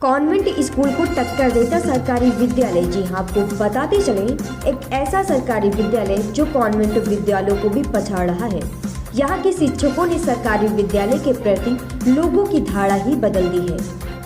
Convent school को टक्कर देता सरकारी विद्यालय। जी हां, आपको बताते चले, एक ऐसा सरकारी विद्यालय जो कॉन्वेंट विद्यालयों को भी पछाड़ रहा है। यहाँ के शिक्षकों ने सरकारी विद्यालय के प्रति लोगों की धारणा ही बदल दी है।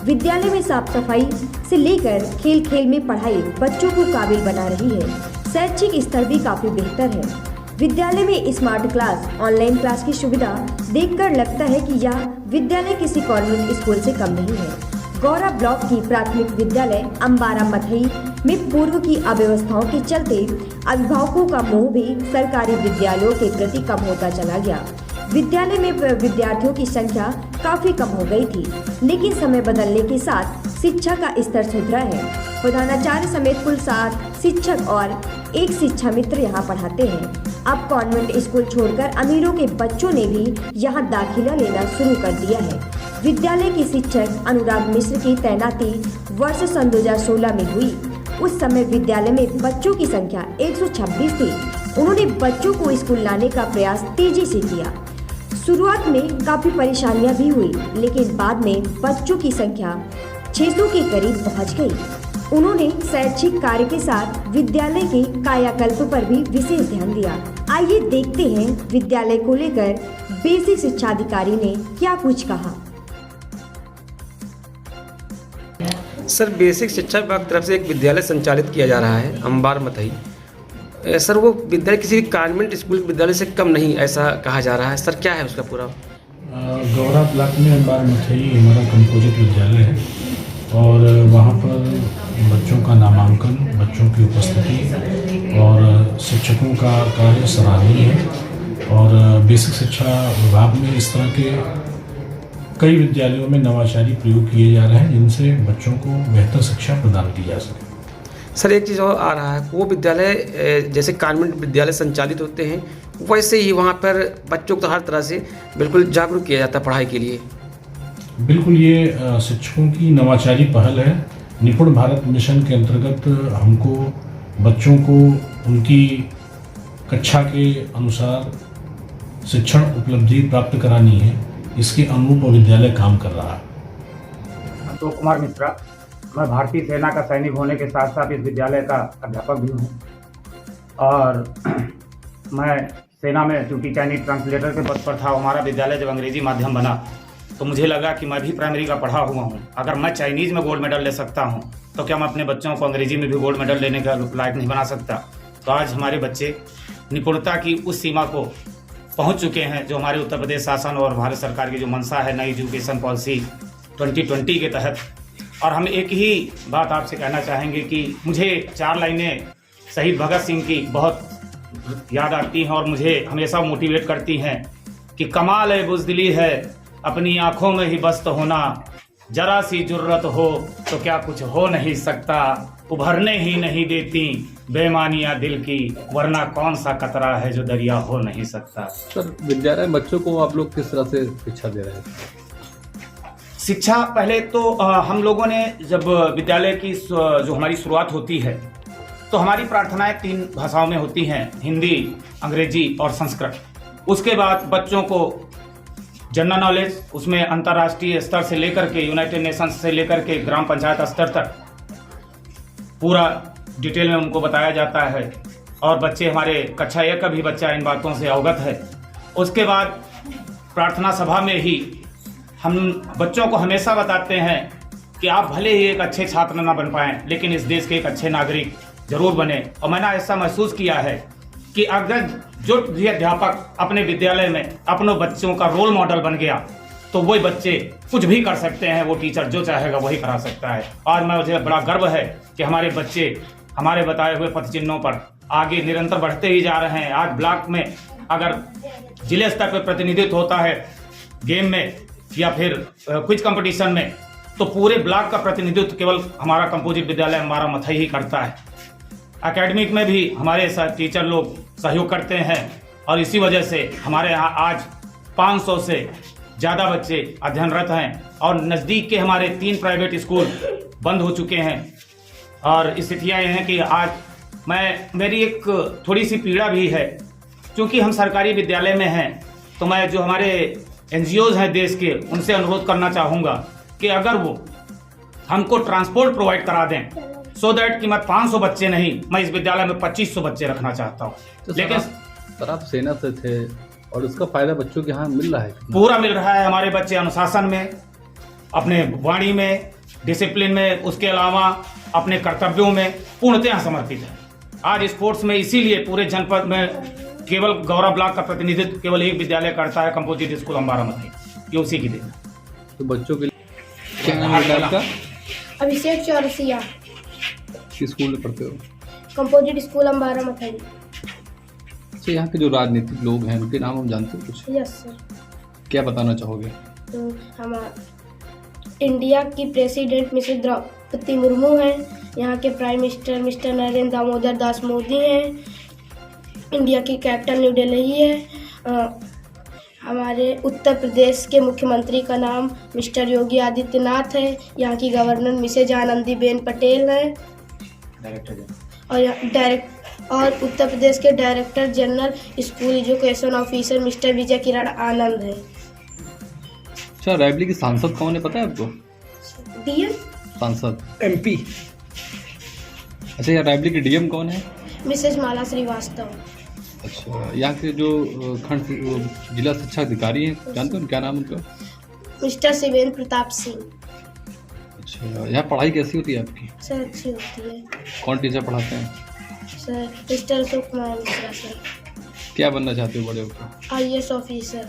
विद्यालय में साफ सफाई से लेकर खेल खेल में पढ़ाई बच्चों को काबिल बना रही है। शैक्षिक स्तर भी काफी बेहतर है। विद्यालय में स्मार्ट क्लास, ऑनलाइन क्लास की सुविधा देखकर लगता है कि यह विद्यालय किसी कॉन्वेंट स्कूल से कम नहीं है। गौरा ब्लॉक की प्राथमिक विद्यालय अंबारा मथई में पूर्व की अव्यवस्थाओं के चलते अभिभावकों का मोह भी सरकारी विद्यालयों के प्रति कम होता चला गया। विद्यालय में विद्यार्थियों की संख्या काफी कम हो गई थी, लेकिन समय बदलने के साथ शिक्षा का स्तर सुधरा है। प्रधानाचार्य समेत कुल 7 शिक्षक और 1 शिक्षा मित्र यहाँ पढ़ाते हैं। अब कॉन्वेंट स्कूल छोड़कर अमीरों के बच्चों ने भी यहाँ दाखिला लेना शुरू कर दिया है। विद्यालय के शिक्षक अनुराग मिश्र की तैनाती वर्ष सन 2016 में हुई। उस समय विद्यालय में बच्चों की संख्या 126 थी। उन्होंने बच्चों को स्कूल लाने का प्रयास तेजी से किया। शुरुआत में काफी परेशानियां भी हुई, लेकिन बाद में बच्चों की संख्या 600 के करीब पहुंच गई। उन्होंने शैक्षिक कार्य के साथ विद्यालय के कायाकल्प पर भी विशेष ध्यान दिया। आइए देखते हैं विद्यालय को लेकर बेसिक शिक्षा अधिकारी ने क्या कुछ कहा। सर, बेसिक शिक्षा विभाग की तरफ से एक विद्यालय संचालित किया जा रहा है अंबार मथई। सर, वो विद्यालय किसी कॉन्वेंट स्कूल विद्यालय से कम नहीं, ऐसा कहा जा रहा है। सर, क्या है उसका पूरा? गौरा ब्लॉक में अंबार मथई हमारा कंपोजिट विद्यालय है और वहाँ पर बच्चों का नामांकन, बच्चों की उपस्थिति और शिक्षकों का कार्य सराहनीय है। और बेसिक शिक्षा विभाग में इस तरह के कई विद्यालयों में नवाचारी प्रयोग किए जा रहे हैं, जिनसे बच्चों को बेहतर शिक्षा प्रदान की जा सके। सर, एक चीज़ और आ रहा है, वो विद्यालय जैसे कॉन्वेंट विद्यालय संचालित होते हैं वैसे ही वहाँ पर बच्चों को तो हर तरह से बिल्कुल जागरूक किया जाता है पढ़ाई के लिए। बिल्कुल, ये शिक्षकों की नवाचारी पहल है। निपुण भारत मिशन के अंतर्गत हमको बच्चों को उनकी कक्षा के अनुसार शिक्षण उपलब्धि प्राप्त करानी है। इसके अनुरूप विद्यालय काम कर रहा है। तो कुमार मिश्रा, मैं भारतीय सेना का सैनिक होने के साथ साथ इस विद्यालय का अध्यापक भी हूँ। और मैं सेना में चूँकि चाइनीज ट्रांसलेटर के पद पर था, हमारा विद्यालय जब अंग्रेजी माध्यम बना तो मुझे लगा कि मैं भी प्राइमरी का पढ़ा हुआ हूँ। अगर मैं चाइनीज़ में गोल्ड मेडल ले सकता हूँ तो क्या मैं अपने बच्चों को अंग्रेजी में भी गोल्ड मेडल लेने का लायक नहीं बना सकता? तो आज हमारे बच्चे निपुणता की उस सीमा को पहुंच चुके हैं जो हमारे उत्तर प्रदेश शासन और भारत सरकार की जो मंशा है नई एजुकेशन पॉलिसी 2020 के तहत। और हम एक ही बात आपसे कहना चाहेंगे कि मुझे 4 लाइनें शहीद भगत सिंह की बहुत याद आती हैं और मुझे हमेशा मोटिवेट करती हैं कि कमाल है बुज़दिली है, अपनी आंखों में ही बस्त होना, जरा सी जुर्रत हो तो क्या कुछ हो नहीं सकता, उभरने ही नहीं देती बेमानियां दिल की, वरना कौन सा कतरा है जो दरिया हो नहीं सकता। सर, विद्यालय बच्चों को आप लोग किस तरह से शिक्षा दे रहे हैं? शिक्षा पहले तो हम लोगों ने जब विद्यालय की जो हमारी शुरुआत होती है तो हमारी प्रार्थनाएं 3 भाषाओं में होती हैं, हिंदी, अंग्रेजी और संस्कृत। उसके बाद बच्चों को जनरल नॉलेज, उसमें अंतर्राष्ट्रीय स्तर से लेकर के यूनाइटेड नेशंस से लेकर के ग्राम पंचायत स्तर तक पूरा डिटेल में उनको बताया जाता है। और बच्चे हमारे कक्षा 1 का भी बच्चा इन बातों से अवगत है। उसके बाद प्रार्थना सभा में ही हम बच्चों को हमेशा बताते हैं कि आप भले ही एक अच्छे छात्र ना बन पाएं, लेकिन इस देश के एक अच्छे नागरिक जरूर बने। और मैंने ऐसा महसूस किया है कि अगर जो भी अध्यापक अपने विद्यालय में अपने बच्चों का रोल मॉडल बन गया तो वही बच्चे कुछ भी कर सकते हैं। वो टीचर जो चाहेगा वही करा सकता है। और मुझे बड़ा गर्व है कि हमारे बच्चे हमारे बताए हुए पथ चिन्हों पर आगे निरंतर बढ़ते ही जा रहे हैं। आज ब्लॉक में अगर जिले स्तर पर प्रतिनिधित्व होता है गेम में या फिर क्विज कंपटीशन में, तो पूरे ब्लॉक का प्रतिनिधित्व केवल हमारा कंपोजिट विद्यालय हमारा मथई ही करता है। एकेडमिक में भी हमारे टीचर लोग सहयोग करते हैं और इसी वजह से हमारे यहाँ आज 500 से ज़्यादा बच्चे अध्ययनरत हैं। और नज़दीक के हमारे 3 प्राइवेट स्कूल बंद हो चुके हैं। और स्थितियाँ ये हैं कि आज मेरी एक थोड़ी सी पीड़ा भी है, क्योंकि हम सरकारी विद्यालय में हैं। तो मैं जो हमारे NGOs हैं देश के, उनसे अनुरोध करना चाहूँगा कि अगर वो हमको ट्रांसपोर्ट प्रोवाइड करा दें, सो दैट कि मैं 500 बच्चे नहीं, मैं इस विद्यालय में 2500 बच्चे रखना चाहता हूँ। तो लेकिन सर आप सेना से थे और उसका फायदा बच्चों के यहाँ मिल रहा है? पूरा मिल रहा है। हमारे बच्चे अनुशासन में, अपने वाणी में, डिसिप्लिन में, उसके अलावा अपने कर्तव्यों में पूर्णतः समर्पित है। आज स्पोर्ट्स में इसीलिए पूरे जनपद में केवल गौरा ब्लॉक का प्रतिनिधित्व केवल एक विद्यालय करता है, कंपोजिट स्कूल अंबारा मथई, ये उसी की देन है। तो बच्चों के लिए क्या नाम है आपका? अभिषेक चौरसिया, किस स्कूल में पढ़ते हो? Composite school Ambara Mathai. अच्छा, यहाँ के जो राजनीतिक लोग हैं उनके नाम हम जानते हैं कुछ? Yes sir. क्या बताना चाहोगे? तो हमारा इंडिया की प्रेसिडेंट मिसेस द्रौपदी मुर्मू हैं, यहाँ के prime minister mister Narendra Damodar Das Modi हैं, इंडिया की कैपिटल न्यू दिल्ली है, हमारे उत्तर प्रदेश के मुख्यमंत्री का नाम मिस्टर योगी आदित्यनाथ है, यहाँ की गवर्नर मिसेज आनंदीबेन पटेल हैं, और उत्तर प्रदेश के director general school education officer mister Vijay Kiran Anand है। अच्छा, रायबरेली के सांसद कौन है पता है आपको? डीएम सांसद MP। अच्छा, यहाँ रायबरेली के DM कौन है? मिसेज माला श्रीवास्तव। अच्छा, यहाँ के जो खंड जिला शिक्षा अधिकारी हैं जानते हो क्या नाम उनका? मिस्टर शिवेंद्र प्रताप सिंह। अच्छा, यहाँ पढ़ाई कैसी होती है आपकी? सर अच्छी होती है। कौन टीचर पढ़ाते हैं? Sir mister Ashok Kumar Mishra sir. क्या बनना चाहते हो बड़े होकर? IAS officer.